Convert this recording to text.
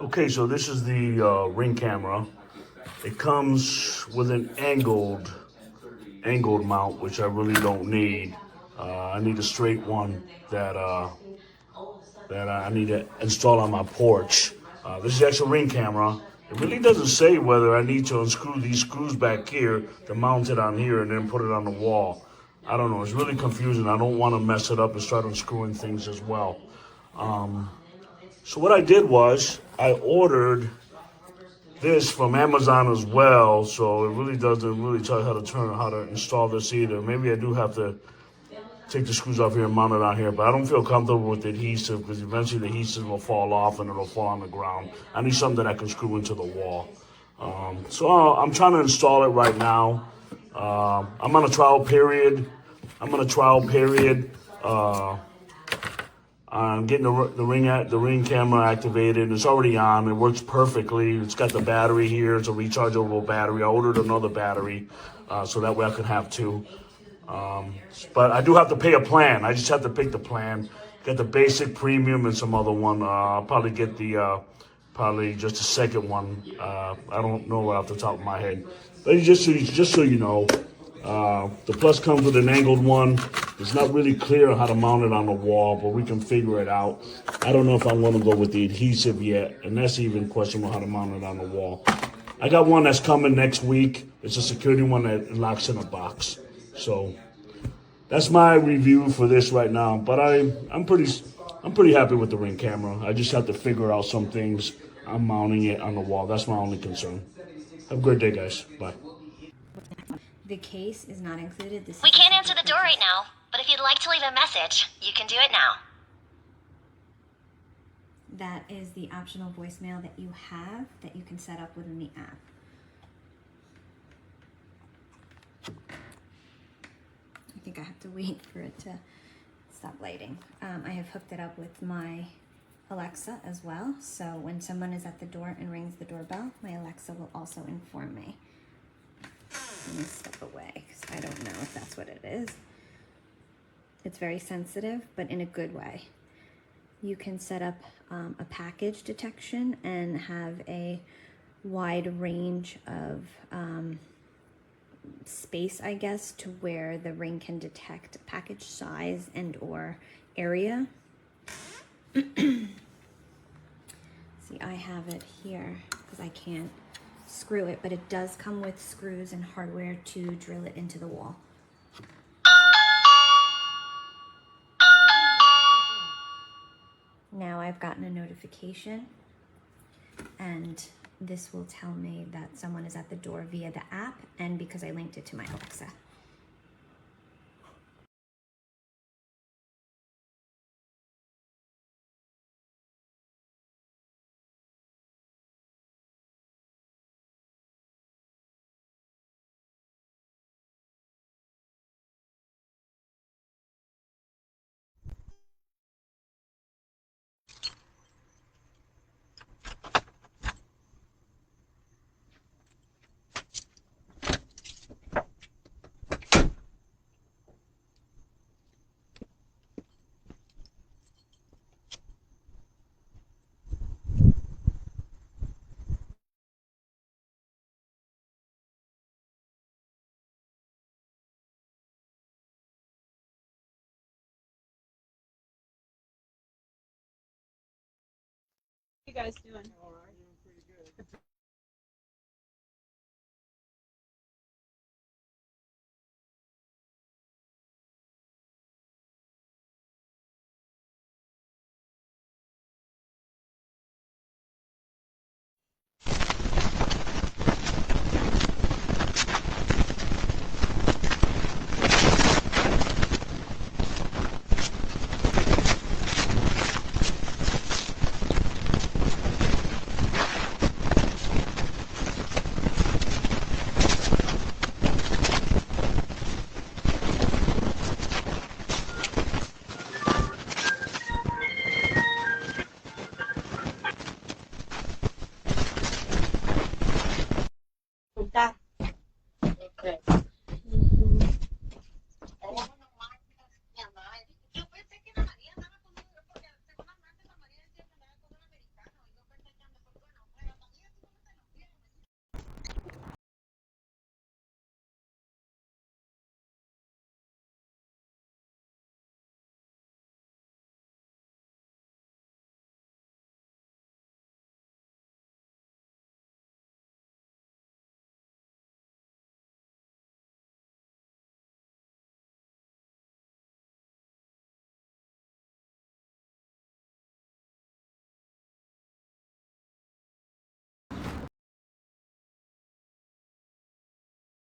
Okay, so this is the Ring camera. It comes with an angled mount, which I really don't need. I need a straight one that I need to install on my porch. This is the actual Ring camera. It really doesn't say whether I need to unscrew these screws back here to mount it on here and then put it on the wall. I don't know. It's really confusing. I don't want to mess it up and start unscrewing things as well. So what I did was I ordered this from Amazon as well, so it really doesn't really tell you how to install this either. Maybe I do have to take the screws off here and mount it on here, but I don't feel comfortable with the adhesive because eventually the adhesive will fall off and it'll fall on the ground. I need something that I can screw into the wall. So I'm trying to install it right now. I'm on a trial period. Uh, I'm getting the ring camera activated. It's already on. It works perfectly. It's got the battery here. It's a rechargeable battery. I ordered another battery so that way I could have two. But I do have to pay a plan. I just have to pick the plan. Get the basic, premium, and some other one. I'll probably get the probably just a second one. I don't know right off the top of my head. But just so you know, the Plus comes with an angled one. It's not really clear how to mount it on the wall, but we can figure it out. I don't know if I'm going to go with the adhesive yet, and that's even questionable how to mount it on the wall. I got one that's coming next week. It's a security one that locks in a box. So that's my review for this right now. But I'm pretty happy with the Ring camera. I just have to figure out some things. I'm mounting it on the wall. That's my only concern. Have a great day, guys. Bye. The case is not included. This We is can't answer the door right now, but if you'd like to leave a message, you can do it now. That is the optional voicemail that you have that you can set up within the app. I think I have to wait for it to stop lighting. I have hooked it up with my Alexa as well, so when someone is at the door and rings the doorbell, my Alexa will also inform me. Let me step away because I don't know if that's what it is. It's very sensitive, but in a good way. You can set up a package detection and have a wide range of space, I guess, to where the Ring can detect package size and or area. See, I have it here because I can't screw it, but it does come with screws and hardware to drill it into the wall. Now I've gotten a notification, and this will tell me that someone is at the door via the app and because I linked it to my Alexa. You guys doing? All right, doing pretty good.